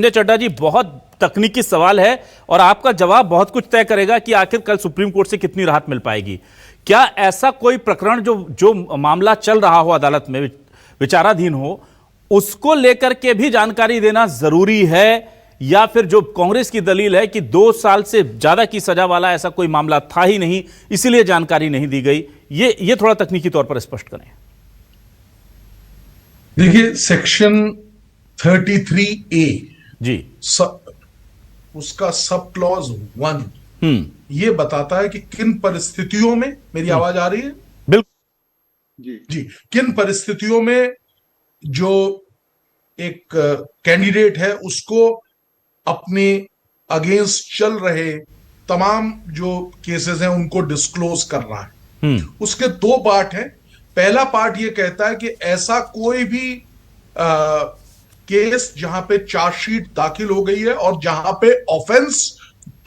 संजय चड्ढा जी, बहुत तकनीकी सवाल है और आपका जवाब बहुत कुछ तय करेगा कि आखिर कल सुप्रीम कोर्ट से कितनी राहत मिल पाएगी। क्या ऐसा कोई प्रकरण जो मामला चल रहा हो, अदालत में विचाराधीन हो, उसको लेकर के भी जानकारी देना जरूरी है, या फिर जो कांग्रेस की दलील है कि 2 साल से ज्यादा की सजा वाला ऐसा कोई मामला था ही नहीं, इसीलिए जानकारी नहीं दी गई? ये थोड़ा तकनीकी तौर पर स्पष्ट करें। देखिए, सेक्शन 33A जी, उसका सब क्लॉज 1 ये बताता है कि किन परिस्थितियों में, मेरी आवाज आ रही है? बिल्कुल जी, किन परिस्थितियों में जो एक कैंडिडेट है उसको अपने अगेंस्ट चल रहे तमाम जो केसेस हैं उनको डिस्क्लोज करना है। उसके 2 पार्ट हैं। पहला पार्ट ये कहता है कि ऐसा कोई भी केस जहां पे चार्जशीट दाखिल हो गई है और जहां पे ऑफेंस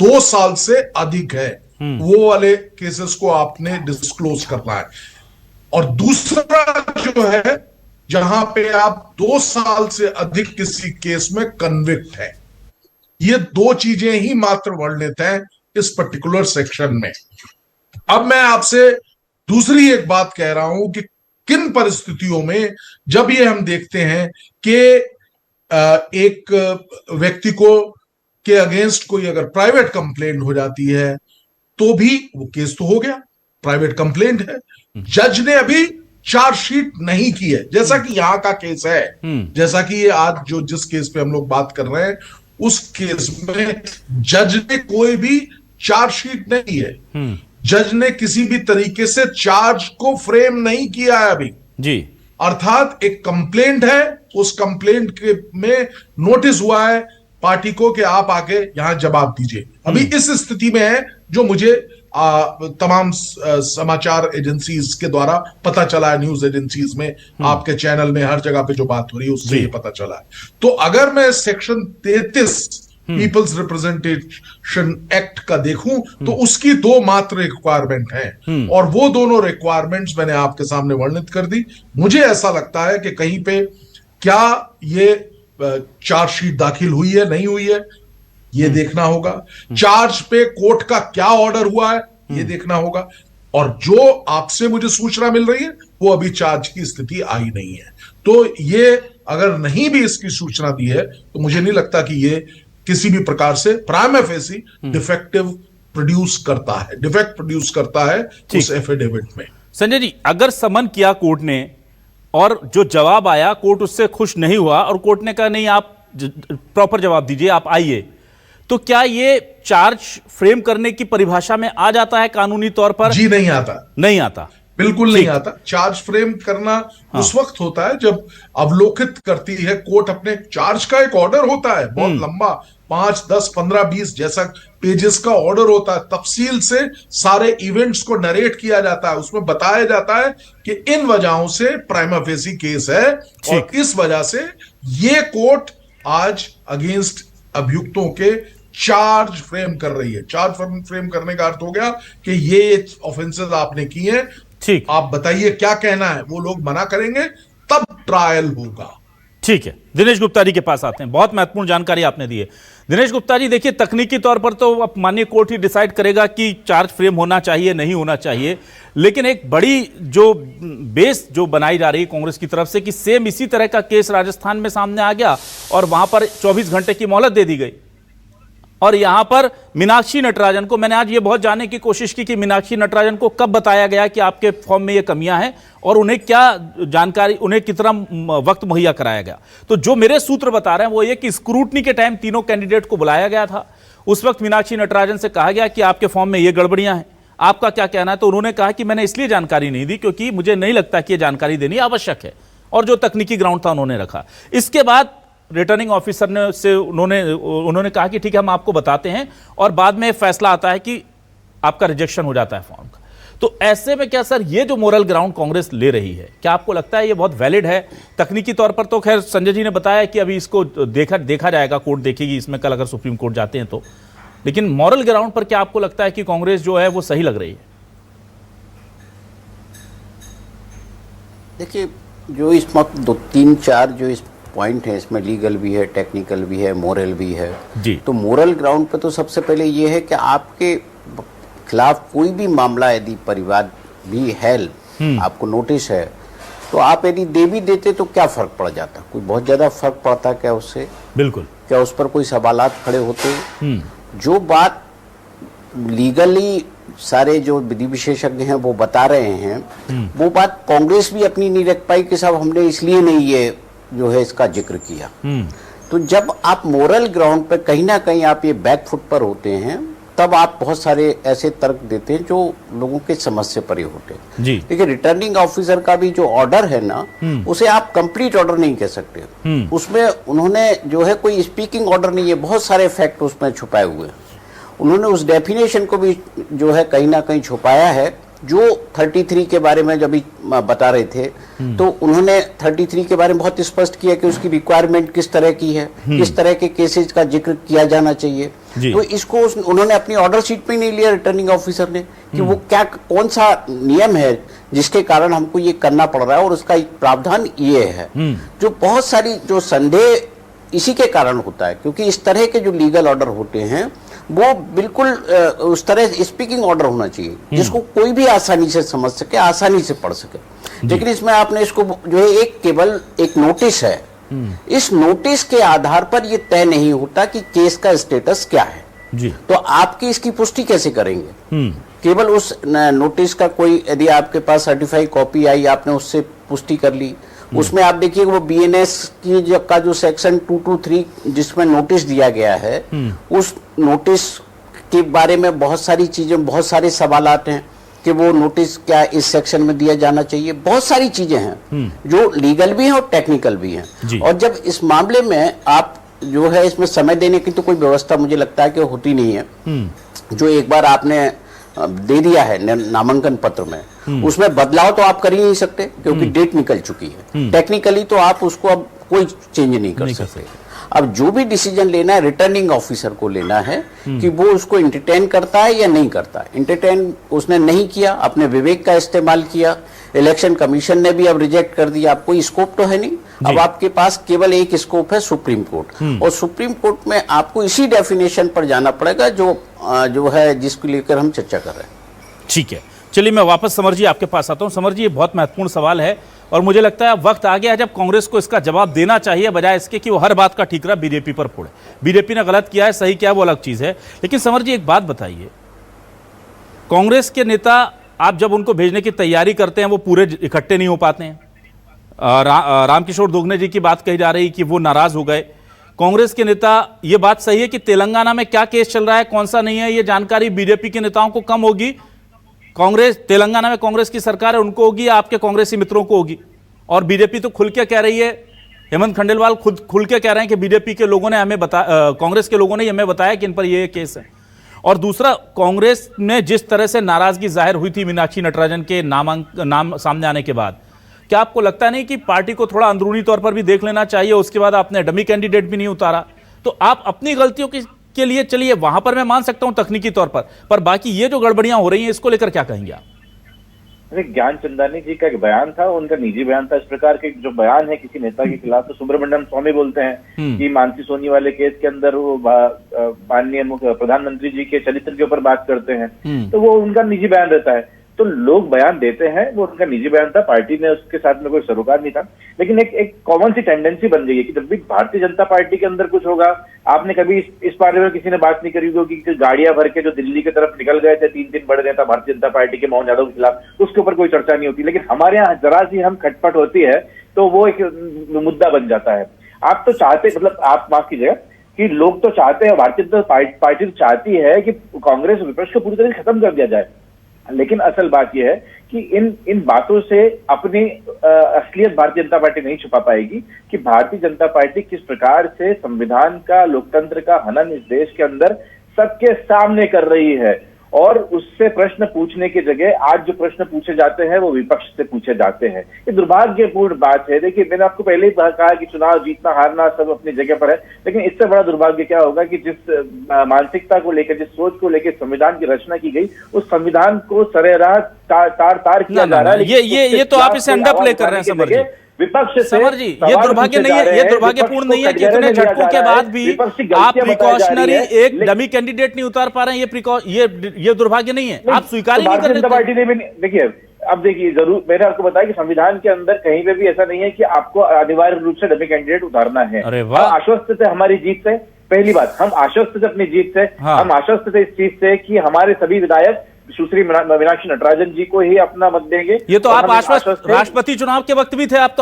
2 साल से अधिक है, वो वाले केसेस को आपने डिस्क्लोज करना है। और दूसरा जो है, जहां पे आप 2 साल से अधिक किसी केस में कन्विक्ट है। ये 2 चीजें ही मात्र वर्णित हैं इस पर्टिकुलर सेक्शन में। अब मैं आपसे दूसरी एक बात कह रहा हूं कि किन परिस्थितियों में, जब ये हम देखते हैं कि एक व्यक्ति को के अगेंस्ट कोई अगर प्राइवेट कंप्लेंट हो जाती है, तो भी वो केस तो हो गया, प्राइवेट कंप्लेंट है, जज ने अभी चार्जशीट नहीं की है, जैसा कि यहां का केस है, जैसा कि ये आज जो जिस केस पे हम लोग बात कर रहे हैं, उस केस में जज ने कोई भी चार्जशीट नहीं है। जज ने किसी भी तरीके से चार्ज को फ्रेम नहीं किया है अभी जी। अर्थात एक कंप्लेंट है, उस कंप्लेंट के में नोटिस हुआ है पार्टी को कि आप आके यहां जवाब दीजिए। अभी इस स्थिति में है जो मुझे तमाम समाचार एजेंसीज के द्वारा पता चला है, न्यूज एजेंसीज में, आपके चैनल में, हर जगह पे जो बात हो रही है उससे ये पता चला है। तो अगर मैं सेक्शन 33 पीपल्स रिप्रेजेंटेशन एक्ट का देखूं तो उसकी 2 मात्र रिक्वायरमेंट हैं, और वो दोनों रिक्वायरमेंट्स मैंने आपके सामने वर्णित कर दी। मुझे ऐसा लगता है कि कहीं पे क्या ये चार्जशीट दाखिल हुई है, नहीं हुई है, ये देखना होगा। चार्ज पे कोर्ट का क्या ऑर्डर हुआ है, ये देखना होगा। और जो आपसे मुझे सूचना मिल रही है वो अभी चार्ज की स्थिति आई नहीं है। तो ये अगर नहीं भी इसकी सूचना दी है तो मुझे नहीं लगता कि ये किसी भी प्रकार से प्राइमा फेसी डिफेक्ट प्रोड्यूस करता है उस एफिडेविट में। संजय जी, अगर समन किया कोर्ट ने और जो जवाब आया कोर्ट उससे खुश नहीं हुआ और कोर्ट ने कहा नहीं, आप प्रॉपर जवाब दीजिए, आप आइए, तो क्या ये चार्ज फ्रेम करने की परिभाषा में आ जाता है कानूनी तौर पर? जी नहीं आता, नहीं आता, बिल्कुल नहीं आता। चार्ज फ्रेम करना उस वक्त होता है जब अवलोकित करती है कोर्ट अपने चार्ज का एक ऑर्डर होता है, बहुत लंबा, 5, 10, 15, 20 जैसा पेजेस का ऑर्डर होता है। तफसील से सारे इवेंट्स को नरेट किया जाता है, उसमें बताया जाता है कि इन वजहों से प्राइमा फेसी केस है और इस वजह से ये कोर्ट आज अगेंस्ट अभियुक्तों के चार्ज फ्रेम कर रही है। चार्ज फ्रेम करने का अर्थ हो गया कि ये ऑफेंसेस आपने किए हैं, ठीक, आप बताइए क्या कहना है। वो लोग मना करेंगे तब ट्रायल होगा। ठीक है, दिनेश गुप्ता जी के पास आते हैं। बहुत महत्वपूर्ण जानकारी आपने दी है दिनेश गुप्ता जी। देखिए, तकनीकी तौर पर तो अब माननीय कोर्ट ही डिसाइड करेगा कि चार्ज फ्रेम होना चाहिए, नहीं होना चाहिए, लेकिन एक बड़ी जो बेस जो बनाई जा रही है कांग्रेस की तरफ से कि सेम इसी तरह का केस राजस्थान में सामने आ गया और वहां पर 24 घंटे की मोहलत दे दी गई, और यहां पर मीनाक्षी नटराजन को, मैंने आज ये बहुत जानने की कोशिश की कि मीनाक्षी नटराजन को कब बताया गया कि आपके फॉर्म में ये कमियां हैं और उन्हें क्या जानकारी, उन्हें कितना वक्त मुहैया कराया गया। तो जो मेरे सूत्र बता रहे हैं वो ये कि स्क्रूटनी के टाइम तीनों कैंडिडेट को बुलाया गया था। उस वक्त मीनाक्षी नटराजन से कहा गया कि आपके फॉर्म में ये गड़बड़ियां हैं, आपका क्या कहना है? तो उन्होंने कहा कि मैंने इसलिए जानकारी नहीं दी क्योंकि मुझे नहीं लगता कि यह जानकारी देनी आवश्यक है, और जो तकनीकी ग्राउंड था उन्होंने रखा। इसके बाद रिटर्निंग ऑफिसर ने से उन्होंने कहा कि ठीक है, हम आपको बताते हैं, और बाद में फैसला आता है कि आपका रिजेक्शन हो जाता है फॉर्म का। तो ऐसे में क्या सर, ये जो मोरल ग्राउंड कांग्रेस ले रही है, क्या आपको लगता है ये बहुत वैलिड है? तकनीकी तौर पर तो खैर संजय जी ने बताया कि अभी इसको देखा जाएगा, कोर्ट देखेगी इसमें कल अगर सुप्रीम कोर्ट जाते हैं तो, लेकिन मॉरल ग्राउंड पर क्या आपको लगता है कि कांग्रेस जो है वो सही लग रही है? देखिए, जो इस वक्त 2, 3, 4 जो इस पॉइंट हैं इसमें, लीगल भी है, टेक्निकल भी है, मोरल भी है जी। तो मोरल ग्राउंड पे तो सबसे पहले ये है कि आपके खिलाफ कोई भी मामला यदि परिवाद भी है, आपको नोटिस है, तो आप यदि दे भी देते तो क्या फर्क पड़ जाता? कोई बहुत ज्यादा फर्क पड़ता क्या उससे? बिल्कुल। क्या उस पर कोई सवालात खड़े होते? जो बात लीगली सारे जो विधि विशेषज्ञ हैं वो बता रहे हैं, वो बात कांग्रेस भी अपनी नहीं रख पाई कि साहब हमने इसलिए नहीं ये जो है इसका जिक्र किया। तो जब आप मोरल ग्राउंड पे कहीं ना कहीं आप ये बैक फुट पर होते हैं, तब आप बहुत सारे ऐसे तर्क देते हैं जो लोगों के समझ से परे होते हैं। जी। देखिए, रिटर्निंग ऑफिसर का भी जो ऑर्डर है ना, उसे आप कंप्लीट ऑर्डर नहीं कह सकते। उसमें उन्होंने जो है कोई स्पीकिंग ऑर्डर नहीं है, बहुत सारे फैक्ट उसमें छुपाए हुए हैं। उन्होंने उस डेफिनेशन को भी जो है कहीं ना कहीं छुपाया है, जो 33 के बारे में जब भी बता रहे थे तो उन्होंने 33 के बारे में बहुत स्पष्ट किया कि उसकी रिक्वायरमेंट किस तरह की है, किस तरह के केसेस का जिक्र किया जाना चाहिए। तो इसको उन्होंने अपनी ऑर्डर शीट में नहीं लिया रिटर्निंग ऑफिसर ने कि वो क्या, कौन सा नियम है जिसके कारण हमको ये करना पड़ रहा है और उसका एक प्रावधान ये है। जो बहुत सारी जो संदेह इसी के कारण होता है, क्योंकि इस तरह के जो लीगल ऑर्डर होते हैं वो बिल्कुल उस तरह स्पीकिंग ऑर्डर होना चाहिए जिसको कोई भी आसानी से समझ सके, आसानी से पढ़ सके। लेकिन इसमें आपने इसको जो है एक केवल एक नोटिस है, इस नोटिस के आधार पर ये तय नहीं होता कि केस का स्टेटस क्या है। जी। तो आपकी इसकी पुष्टि कैसे करेंगे? केवल उस नोटिस का कोई, यदि आपके पास सर्टिफाइड कॉपी आई, आपने उससे पुष्टि कर ली, उसमें आप देखिए वो बीएनएस की जो सेक्शन 223 जिसमें नोटिस दिया गया है, उस नोटिस के बारे में बहुत सारी चीजें, बहुत सारे सवालात हैं कि वो नोटिस क्या इस सेक्शन में दिया जाना चाहिए। बहुत सारी चीजें हैं जो लीगल भी हैं और टेक्निकल भी हैं। और जब इस मामले में आप जो है इसमें समय देने की तो कोई व्यवस्था मुझे लगता है कि होती नहीं है। जो एक बार आपने दे दिया है नामांकन पत्र में, उसमें बदलाव तो आप कर ही नहीं सकते क्योंकि डेट निकल चुकी है। टेक्निकली तो आप उसको अब कोई चेंज नहीं कर सकते। अब जो भी डिसीजन लेना है रिटर्निंग ऑफिसर को लेना है कि वो उसको इंटरटेन करता है या नहीं करता। इंटरटेन उसने नहीं किया, अपने विवेक का इस्तेमाल किया, इलेक्शन कमीशन ने भी अब रिजेक्ट कर दिया। अब कोई स्कोप तो है नहीं, अब आपके पास केवल एक स्कोप है सुप्रीम कोर्ट, और सुप्रीम कोर्ट में आपको इसी डेफिनेशन पर जाना पड़ेगा जो है जिसको लेकर हम चर्चा कर रहे हैं। ठीक है, चलिए मैं वापस समर जी आपके पास आता हूं। समर जी, ये बहुत महत्वपूर्ण सवाल है और मुझे लगता है वक्त आ गया है जब कांग्रेस को इसका जवाब देना चाहिए, बजाय इसके कि वो हर बात का ठीकरा बीजेपी पर फोड़े। बीजेपी ने गलत किया है, सही किया है, वो अलग चीज है। लेकिन समर जी एक बात बताइए, कांग्रेस के नेता आप जब उनको भेजने की तैयारी करते हैं वो पूरे इकट्ठे नहीं हो पाते हैं। रामकिशोर दोगने जी की बात कही जा रही कि वो नाराज हो गए। कांग्रेस के नेता, ये बात सही है कि तेलंगाना में क्या केस चल रहा है, कौन सा नहीं है, ये जानकारी बीजेपी के नेताओं को कम होगी। कांग्रेस, तेलंगाना में कांग्रेस की सरकार है, उनको होगी या आपके कांग्रेसी मित्रों को होगी? और बीजेपी तो खुल के कह रही है, हेमंत खंडेलवाल खुद खुल के कह रहे हैं कि बीजेपी के लोगों ने हमें कांग्रेस के लोगों ने हमें बताया कि इन पर ये केस है। और दूसरा, कांग्रेस में जिस तरह से नाराजगी जाहिर हुई थी मीनाक्षी नटराजन के नाम सामने आने के बाद, क्या आपको लगता नहीं कि पार्टी को थोड़ा अंदरूनी तौर पर भी देख लेना चाहिए? उसके बाद आपने डमी कैंडिडेट भी नहीं उतारा, तो आप अपनी गलतियों के लिए, चलिए वहां पर मैं मान सकता हूं तकनीकी तौर पर बाकी ये जो गड़बड़ियां हो रही हैं इसको लेकर क्या कहेंगे आप? ज्ञान चंदानी जी का एक बयान था, उनका निजी बयान था। इस प्रकार के जो बयान है किसी नेता के खिलाफ, तो सुब्रमण्यम स्वामी बोलते हैं कि मानसी सोनी वाले केस के अंदर वो माननीय प्रधानमंत्री जी के चरित्र के ऊपर बात करते हैं, तो वो उनका निजी बयान रहता है। तो लोग बयान देते हैं, वो उनका निजी बयान था, पार्टी ने उसके साथ में कोई सरोकार नहीं था। लेकिन एक कॉमन सी टेंडेंसी बन गई है कि जब भी भारतीय जनता पार्टी के अंदर कुछ होगा, आपने कभी इस बारे में किसी ने बात नहीं करी होगी कि गाड़ियां भर के जो दिल्ली की तरफ निकल गए थे 3 बड़े नेता भारतीय जनता पार्टी के मोहन यादव के खिलाफ, उसके ऊपर कोई चर्चा नहीं होती। लेकिन हमारे यहाँ जरा सी हम खटपट होती है तो वो एक मुद्दा बन जाता है। आप तो चाहते, मतलब आप माफ कीजिएगा कि लोग तो चाहते हैं, भारतीय जनता पार्टी चाहती है कि कांग्रेस विपक्ष को पूरी तरह से खत्म कर दिया जाए। लेकिन असल बात यह है कि इन बातों से अपनी असलियत भारतीय जनता पार्टी नहीं छुपा पाएगी कि भारतीय जनता पार्टी किस प्रकार से संविधान का, लोकतंत्र का हनन इस देश के अंदर सबके सामने कर रही है। और उससे प्रश्न पूछने की जगह आज जो प्रश्न पूछे जाते हैं वो विपक्ष से पूछे जाते हैं। ये दुर्भाग्यपूर्ण बात है। देखिए, मैंने आपको पहले ही कहा कि चुनाव जीतना हारना सब अपनी जगह पर है, लेकिन इससे बड़ा दुर्भाग्य क्या होगा कि जिस मानसिकता को लेकर, जिस सोच को लेकर संविधान की रचना की गई, उस संविधान को सरेराह तार किया जा रहा है। ये तो आप इसे अंडर प्ले कर रहे हैं समर जी। विपक्ष से समर जी, ये सवाल दुर्भाग्य पूछे नहीं जा है, रहे ये हैं, दुर्भाग्यपूर्ण विपक्ष को नहीं है कि कटघरे इतने में लिया झटकों जा के रहा है, बाद भी विपक्ष की आप गलतियां बताई जा रही प्रिकॉशनरी है, एक डमी कैंडिडेट नहीं उतार पा रहे हैं। ये दुर्भाग्य नहीं है, आप स्वीकार ही तो नहीं कर भारतीय जनता रहे थे। पार्टी ने भी देखिए, अब देखिए, जरूर मैंने आपको बताया कि संविधान के अंदर कहीं पे भी ऐसा नहीं है कि आपको अनिवार्य रूप से डमी कैंडिडेट उतारना है। अरे वाह। हम आश्वस्त थे हमारी जीत से, पहली बात, हम आश्वस्त थे अपनी जीत से। हाँ। हम आश्वस्त थे इस चीज से कि हमारे सभी विधायक सुश्री मीनाक्षी नटराजन जी को ही अपना मत देंगे। ये तो और आप हम आश्वस्त थे। राष्ट्रपति चुनाव के वक्त भी थे, आप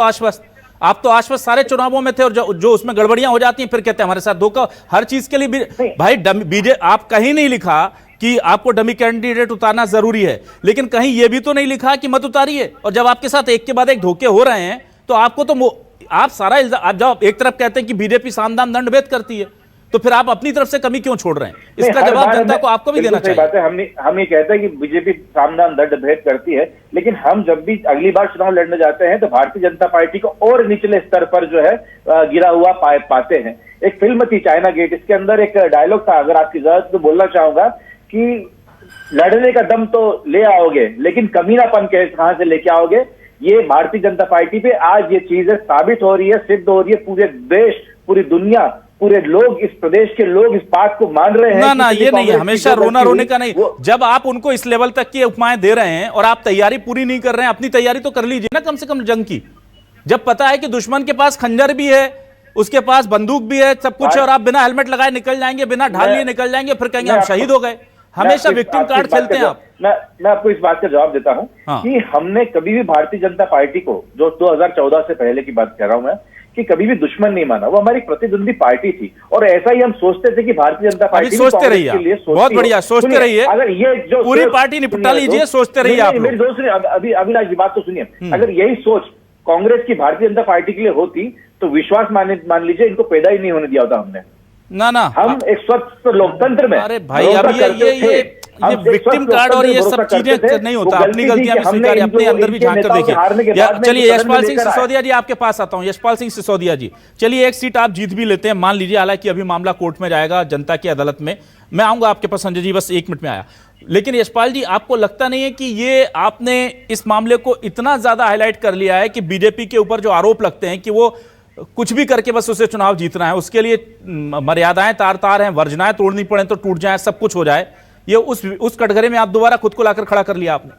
तो आश्वस्त सारे चुनावों में थे, और जो उसमें गड़बड़ियां हो जाती हैं फिर कहते हैं हमारे साथ धोखा। हर चीज के लिए भाई बीजे आप कहीं नहीं लिखा कि आपको डमी कैंडिडेट उतारना जरूरी है, लेकिन कहीं यह भी तो नहीं लिखा कि मत उतारिए। और जब आपके साथ एक के बाद एक धोखे हो रहे हैं तो आपको तो आप सारा आप जब एक तरफ कहते हैं कि बीजेपी सामदान दंड भेद करती है, तो फिर आप अपनी तरफ से कमी क्यों छोड़ रहे हैं? इसका जवाब जनता को आपको भी देना चाहिए। बात है, हम ये कहते हैं कि बीजेपी सामदान दंड भेद करती है, लेकिन हम जब भी अगली बार चुनाव लड़ने जाते हैं तो भारतीय जनता पार्टी को और निचले स्तर पर जो है गिरा हुआ पाते हैं। एक फिल्म थी चाइना गेट, इसके अंदर एक डायलॉग था, अगर आपकी इजाजत तो बोलना चाहूंगा कि लड़ने का दम तो ले आओगे, लेकिन कमीनापन कहां से लेके आओगे। ये भारतीय जनता पार्टी पे आज ये चीजें साबित हो रही है, सिद्ध हो रही है। पूरे देश, पूरी दुनिया, पूरे लोग, इस प्रदेश के लोग इस बात को मान रहे हैं। ना ये नहीं है, हमेशा रोना रोने का नहीं। जब आप उनको इस लेवल तक की उपमाएं दे रहे हैं और आप तैयारी पूरी नहीं कर रहे हैं, अपनी तैयारी तो कर लीजिए ना कम से कम जंग की। जब पता है कि दुश्मन के पास खंजर भी है, उसके पास बंदूक भी है, सब कुछ है, और आप बिना हेलमेट लगाए निकल जाएंगे, बिना ढाल लिए निकल जाएंगे, फिर कहेंगे हम शहीद हो गए। हमेशा विक्टिम कार्ड खेलते हैं आप। मैं आपको इस बात का जवाब देता हूं कि हमने कभी भी भारतीय जनता पार्टी को, जो 2014 से पहले की बात कर रहा हूं मैं, कि कभी भी दुश्मन नहीं माना। वो हमारी प्रतिद्वंदी पार्टी थी, और ऐसा ही हम सोचते थे कि भारतीय जनता पार्टी सोचते रहिए, बहुत बढ़िया, सोचते रहिए। अगर ये जो पूरी पार्टी निपटा लीजिए, सोचते रहिए आप। मेरी दोस्त अभी अविनाश की बात तो सुनिए, अगर यही सोच कांग्रेस की भारतीय जनता पार्टी के लिए होती तो विश्वास मान लीजिए इनको पैदा ही नहीं होने दिया होता हमने। ना हम एक स्वच्छ लोकतंत्र में, अरे भाई अब ये विक्टिम कार्ड और ये सब चीजें नहीं होता। अपनी गलतियां भी स्वीकार, अपने अंदर भी झांक कर देखिए। चलिए यशपाल सिंह सिसोदिया जी, आपके पास आता हूं। यशपाल सिंह सिसोदिया जी, चलिए एक सीट आप जीत भी लेते हैं, मान लीजिए, हालांकि अभी मामला कोर्ट में जाएगा, जनता की अदालत में। मैं आऊंगा आपके पास संजय जी, बस 1 मिनट में आया। लेकिन यशपाल जी, आपको लगता नहीं है कि ये आपने इस मामले को इतना ज्यादा हाईलाइट कर लिया है कि बीजेपी के ऊपर जो आरोप लगते हैं कि वो कुछ भी करके बस उसे चुनाव जीतना है, उसके लिए मर्यादाएं तार हैं, वर्जनाएं तोड़नी पड़े तो टूट जाए, सब कुछ हो जाए, ये उस कटघरे में आप दोबारा खुद को लाकर खड़ा कर लिया आपने?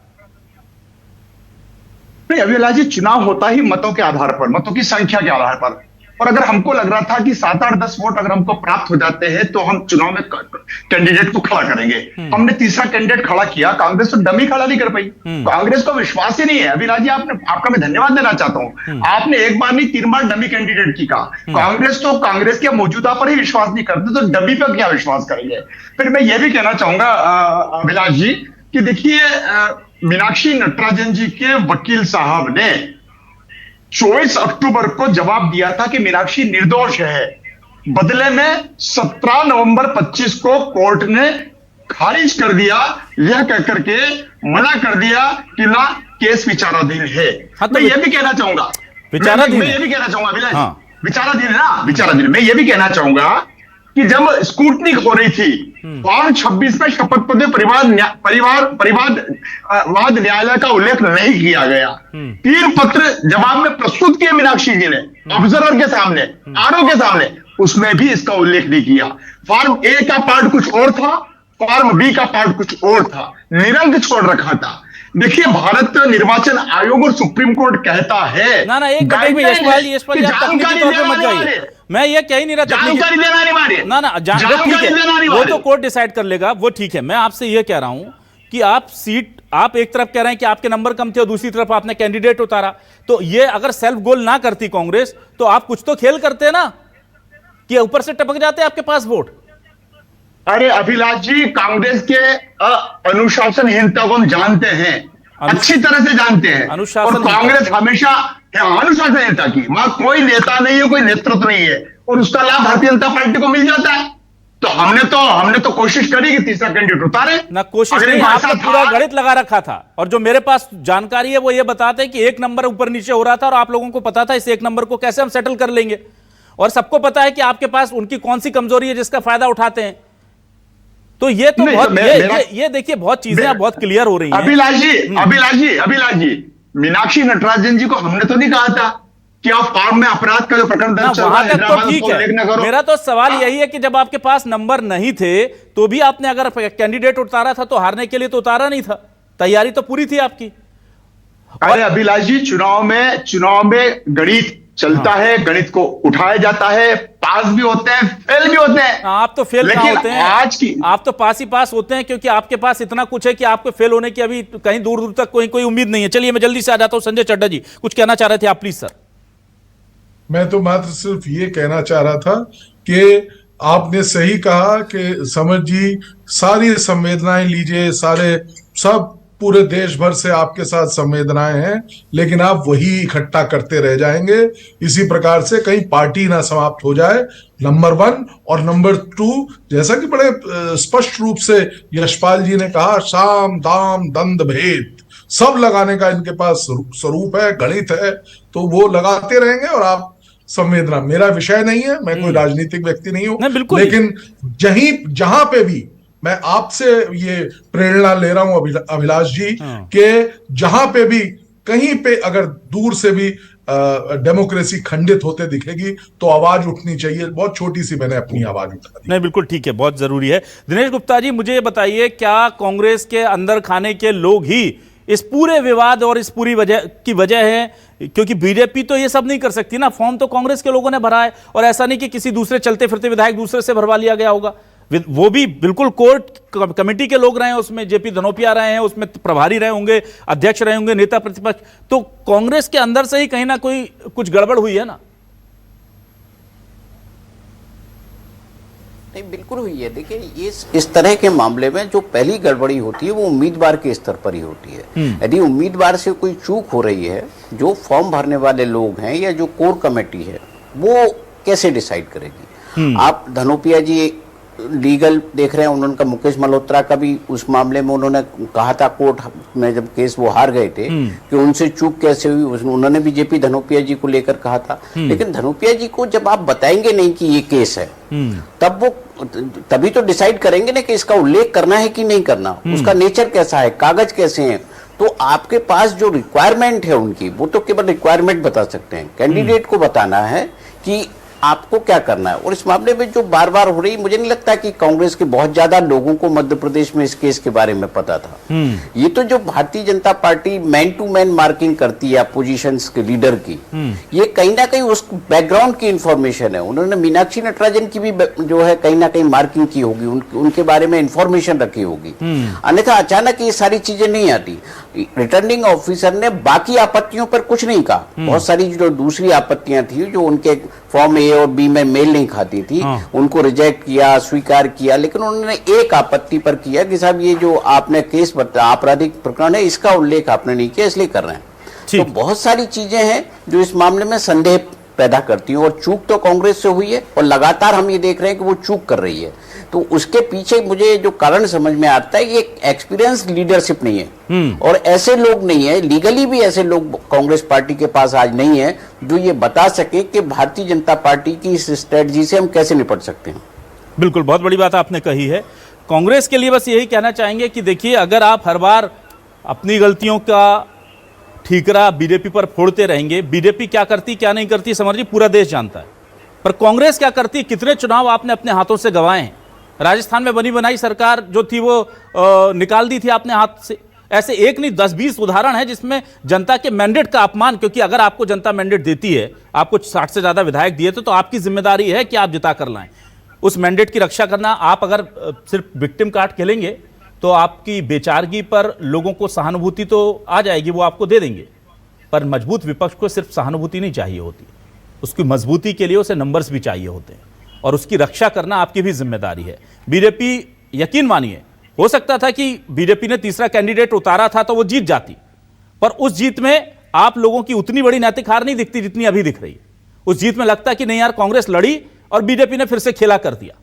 नहीं अभिलाष जी, चुनाव होता ही मतों के आधार पर, मतों की संख्या के आधार पर। और अगर हमको लग रहा था कि 7, 8, 10 वोट अगर हमको प्राप्त हो जाते हैं तो हम चुनाव में कैंडिडेट को खड़ा करेंगे। हमने तीसरा कैंडिडेट खड़ा किया, कांग्रेस तो डमी खड़ा नहीं कर पाई। कांग्रेस को विश्वास ही नहीं है। अभिलाष जी, आपका मैं धन्यवाद देना चाहता हूं। आपने एक बार नहीं 3 बार डमी कैंडिडेट की कहा। कांग्रेस के मौजूदा पर ही विश्वास नहीं करते तो डमी पर क्या विश्वास करेंगे? फिर मैं ये भी कहना चाहूंगा अभिलाष जी कि देखिए, मीनाक्षी नटराजन जी के वकील साहब ने 24 अक्टूबर को जवाब दिया था कि मीनाक्षी निर्दोष है। बदले में 17 नवंबर 25 को कोर्ट ने खारिज कर दिया, यह कहकर के मना कर दिया कि ना केस विचाराधीन है। मैं ये भी कहना चाहूंगा, विचाराधीन, मैं ये भी कहना चाहूंगा अभिलाष, विचाराधीन है ना, विचाराधीन। मैं ये भी कहना चाहूंगा कि जब स्कूटनी हो रही थी, फॉर्म 26 में शपथ पत्र परिवारवाद न्यायालय का उल्लेख नहीं किया गया। 3 पत्र जवाब में प्रस्तुत किए मीनाक्षी जी ने ऑब्जर्वर के सामने, आरओ के सामने, उसमें भी इसका उल्लेख नहीं किया। फॉर्म ए का पार्ट कुछ और था, फॉर्म बी का पार्ट कुछ और था, निरंक छोड़ रखा था। देखिए, भारत निर्वाचन आयोग और सुप्रीम कोर्ट कहता है ना एक घंटे में यशपाल जी आप तकनीकी तौर पे मत जाइए, मैं ये कह ही नहीं रहा जानकारी देना अनिवार्य ना ठीक है, वो तो कोर्ट डिसाइड कर लेगा, वो ठीक है। मैं आपसे ये कह रहा हूं कि आप एक तरफ कह रहे हैं कि आपके नंबर कम थे और दूसरी तरफ आपने कैंडिडेट उतारा, तो ये अगर सेल्फ गोल ना करती कांग्रेस तो आप कुछ तो खेल करते ना कि ऊपर से टपक जाते आपके पास वोट। अरे अभिलाष जी, कांग्रेस के अनुशासनहीनता को हम जानते हैं, अच्छी तरह से जानते हैं। और कांग्रेस हमेशा अनुशासनहीनता की, वहां कोई नेता नहीं है, कोई नेतृत्व नहीं है, और उसका लाभ भारतीय जनता पार्टी को मिल जाता है। तो हमने तो कोशिश करी कि तीसरा कैंडिडेट उतारे ना, कोशिश नहीं, आपने पूरा गणित लगा रखा था। और जो मेरे पास जानकारी है वो ये बताते हैं कि 1 नंबर ऊपर नीचे हो रहा था और आप लोगों को पता था इस 1 नंबर को कैसे हम सेटल कर लेंगे, और सबको पता है कि आपके पास उनकी कौन सी कमजोरी है जिसका फायदा उठाते हैं। तो ये तो बहुत ये देखिए, बहुत चीजें बहुत क्लियर हो रही हैं। अभिलाष जी, मीनाक्षी नटराजन जी को हमने तो नहीं कहा था कि आप फार्म में अपराध का जो प्रकरण दर्ज चल रहा वहां है तक तो हैदराबाद ठीक उसको उल्लेख न है। करो। मेरा तो सवाल यही है कि जब आपके पास नंबर नहीं थे तो भी आपने अगर कैंडिडेट उतारा था तो हारने के लिए तो उतारा नहीं था, तैयारी तो पूरी थी आपकी। अरे अभिलाष जी, चुनाव में गणित चलता है, गणित को उठाया जाता है, पास भी होते हैं, फेल भी होते हैं। आप तो फेल कहां लेकिन होते हैं, आज की आप तो पास ही पास होते हैं, क्योंकि आपके पास इतना कुछ है कि आपको फेल होने की अभी कहीं दूर दूर तक कोई उम्मीद नहीं है। चलिए मैं जल्दी से आ जाता हूं। संजय चड्ढा जी कुछ कहना चाह रहे थे आप, प्लीज सर। मैं तो मात्र सिर्फ ये कहना चाह रहा था कि आपने सही कहा कि समर जी सारी संवेदनाएं लीजिए, सब पूरे देश भर से आपके साथ संवेदनाएं हैं, लेकिन आप वही इकट्ठा करते रह जाएंगे। इसी प्रकार से कहीं पार्टी ना समाप्त हो जाए, नंबर 1। और नंबर 2, जैसा कि बड़े स्पष्ट रूप से यशपाल जी ने कहा, साम दाम दंड भेद सब लगाने का इनके पास स्वरूप है, गणित है, तो वो लगाते रहेंगे। और आप संवेदना मेरा विषय नहीं है, मैं कोई राजनीतिक व्यक्ति नहीं हूं, लेकिन जहां पे भी मैं आपसे ये प्रेरणा ले रहा हूं अभिलाष जी, कि जहां पे भी कहीं पे अगर दूर से भी डेमोक्रेसी खंडित होते दिखेगी तो आवाज उठनी चाहिए। बहुत छोटी सी मैंने अपनी आवाज उठा दी। नहीं, बिल्कुल ठीक है, बहुत जरूरी है। दिनेश गुप्ता जी मुझे बताइए, क्या कांग्रेस के अंदर खाने के लोग ही इस पूरे विवाद और इस पूरी वजह है? क्योंकि बीजेपी तो ये सब नहीं कर सकती ना, फॉर्म तो कांग्रेस के लोगों ने भरा है, और ऐसा नहीं कि किसी दूसरे चलते फिरते विधायक दूसरे से भरवा लिया गया होगा। वो भी बिल्कुल कोर कमेटी के लोग रहे हैं, उसमें जेपी धनोपिया रहे हैं, उसमें प्रभारी रहे होंगे, अध्यक्ष रहे होंगे, नेता प्रतिपक्ष। तो कांग्रेस के अंदर से ही कहीं ना कोई कुछ गड़बड़ हुई है ना? नहीं, बिल्कुल हुई है। देखिए, इस तरह के मामले में जो पहली गड़बड़ी होती है वो उम्मीदवार के स्तर पर ही होती है। यदि उम्मीदवार से कोई चूक हो रही है, जो फॉर्म भरने वाले लोग हैं या जो कोर कमेटी है वो कैसे डिसाइड करेगी? आप धनोपिया जी लीगल देख रहे हैं, उन्होंने मुकेश मल्होत्रा का भी उस मामले में उन्होंने कहा था कोर्ट में जब केस वो हार गए थे कि उनसे चूक कैसे हुई, उन्होंने भी जेपी धनोपिया जी को लेकर कहा था। लेकिन धनोपिया जी को जब आप बताएंगे नहीं कि ये केस है, तब वो तभी तो डिसाइड करेंगे ना कि इसका उल्लेख करना है कि नहीं करना, उसका नेचर कैसा है, कागज कैसे हैं। तो आपके पास जो रिक्वायरमेंट है उनकी, वो तो केवल रिक्वायरमेंट बता सकते हैं, कैंडिडेट को बताना है कि आपको क्या करना है। और इस मामले में जो बार बार हो रही, मुझे नहीं लगता कि कांग्रेस के बहुत ज्यादा लोगों को मध्य प्रदेश में इस केस के बारे में पता था। ये तो जो Bharatiya Janata Party man to man marking करती है अपोजिशंस के लीडर की, ये कहीं ना कहीं उस बैकग्राउंड की इंफॉर्मेशन है। उन्होंने मीनाक्षी नटराजन की भी जो है कहीं ना कहीं मार्किंग की होगी, उनके बारे में इंफॉर्मेशन रखी होगी, अन्यथा अचानक ये सारी चीजें नहीं आती। रिटर्निंग ऑफिसर ने बाकी आपत्तियों पर कुछ नहीं कहा। बहुत सारी जो दूसरी आपत्तियां थी जो उनके फॉर्म ए और बी में मेल नहीं खाती थी, उनको रिजेक्ट किया, स्वीकार किया, लेकिन उन्होंने एक आपत्ति पर किया कि साहब ये जो आपने केस आपराधिक प्रकरण है इसका उल्लेख आपने नहीं किया, इसलिए कर रहे हैं। तो बहुत सारी चीजें हैं जो इस मामले में संदेह पैदा करती हैं, और चूक तो कांग्रेस से हुई है और लगातार हम ये देख रहे हैं कि वो चूक कर रही है। तो उसके पीछे मुझे जो कारण समझ में आता है, ये एक्सपीरियंस लीडरशिप नहीं है, और ऐसे लोग नहीं है, लीगली भी ऐसे लोग कांग्रेस पार्टी के पास आज नहीं है जो ये बता सके कि भारतीय जनता पार्टी की इस स्ट्रेटजी से हम कैसे निपट सकते हैं। बिल्कुल, बहुत बड़ी बात आपने कही है। कांग्रेस के लिए बस यही कहना चाहेंगे कि देखिए, अगर आप हर बार अपनी गलतियों का ठीकरा बीजेपी पर फोड़ते रहेंगे, बीजेपी क्या करती क्या नहीं करती समझ लीजिए पूरा देश जानता है, पर कांग्रेस क्या करती, कितने चुनाव आपने अपने हाथों से गंवाए हैं। राजस्थान में बनी बनाई सरकार जो थी वो निकाल दी थी आपने हाथ से। ऐसे एक नहीं 10-20 उदाहरण है जिसमें जनता के मैंडेट का अपमान, क्योंकि अगर आपको जनता मैंडेट देती है, आपको 60 से ज्यादा विधायक दिए तो आपकी जिम्मेदारी है कि आप जिता कर लाएं, उस मैंडेट की रक्षा करना। आप अगर सिर्फ विक्टिम कार्ड खेलेंगे तो आपकी बेचारगी पर लोगों को सहानुभूति तो आ जाएगी, वो आपको दे देंगे, पर मजबूत विपक्ष को सिर्फ सहानुभूति नहीं चाहिए होती, उसकी मजबूती के लिए उसे नंबर्स भी चाहिए होते हैं, और उसकी रक्षा करना आपकी भी जिम्मेदारी है। बीजेपी, यकीन मानिए, हो सकता था कि बीजेपी ने तीसरा कैंडिडेट उतारा था तो वो जीत जाती, पर उस जीत में आप लोगों की उतनी बड़ी नैतिक हार नहीं दिखती जितनी अभी दिख रही है। उस जीत में लगता कि नहीं यार, कांग्रेस लड़ी और बीजेपी ने फिर से खेला कर दिया,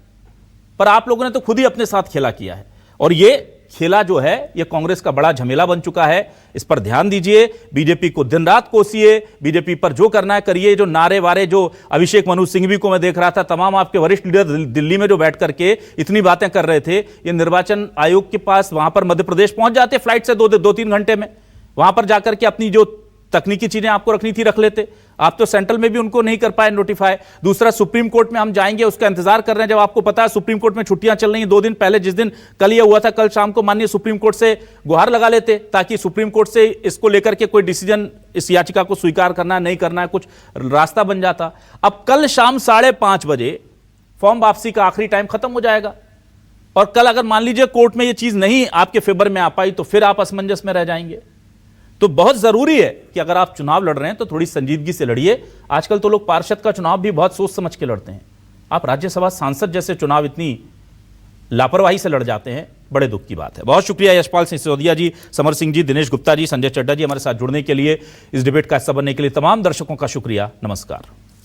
पर आप लोगों ने तो खुद ही अपने साथ खेला किया है, और ये खेला जो है ये कांग्रेस का बड़ा झमेला बन चुका है। इस पर ध्यान दीजिए, बीजेपी को दिन रात कोसिए, बीजेपी पर जो करना है करिए। जो नारे वारे जो अभिषेक मनु सिंघवी को मैं देख रहा था, तमाम आपके वरिष्ठ लीडर दिल्ली में जो बैठ करके इतनी बातें कर रहे थे, ये निर्वाचन आयोग के पास वहां पर मध्य प्रदेश पहुंच जाते फ्लाइट से 2-3 घंटे में, वहां पर जाकर के अपनी जो तकनीकी चीजें आपको रखनी थी रख लेते। आप तो सेंट्रल में भी उनको नहीं कर पाए नोटिफाई। दूसरा, सुप्रीम कोर्ट में हम जाएंगे उसका इंतजार कर रहे हैं, जब आपको पता है सुप्रीम कोर्ट में छुट्टियां चल रही हैं। 2 दिन पहले जिस दिन कल ये हुआ था, कल शाम को माननीय सुप्रीम कोर्ट से गुहार लगा लेते ताकि सुप्रीम कोर्ट से इसको लेकर के कोई डिसीजन, इस याचिका को स्वीकार करना है नहीं करना है, कुछ रास्ता बन जाता। अब कल शाम 5:30 बजे फॉर्म वापसी का आखिरी टाइम खत्म हो जाएगा और कल अगर मान लीजिए कोर्ट में ये चीज नहीं आपके फेवर में आ पाई तो फिर आप असमंजस में रह जाएंगे। तो बहुत जरूरी है कि अगर आप चुनाव लड़ रहे हैं तो थोड़ी संजीदगी से लड़िए। आजकल तो लोग पार्षद का चुनाव भी बहुत सोच समझ के लड़ते हैं, आप राज्यसभा सांसद जैसे चुनाव इतनी लापरवाही से लड़ जाते हैं, बड़े दुख की बात है। बहुत शुक्रिया यशपाल सिंह सिसोदिया जी, समर सिंह जी, दिनेश गुप्ता जी, संजय चड्ढा जी हमारे साथ जुड़ने के लिए, इस डिबेट का हिस्सा बनने के लिए। तमाम दर्शकों का शुक्रिया। नमस्कार।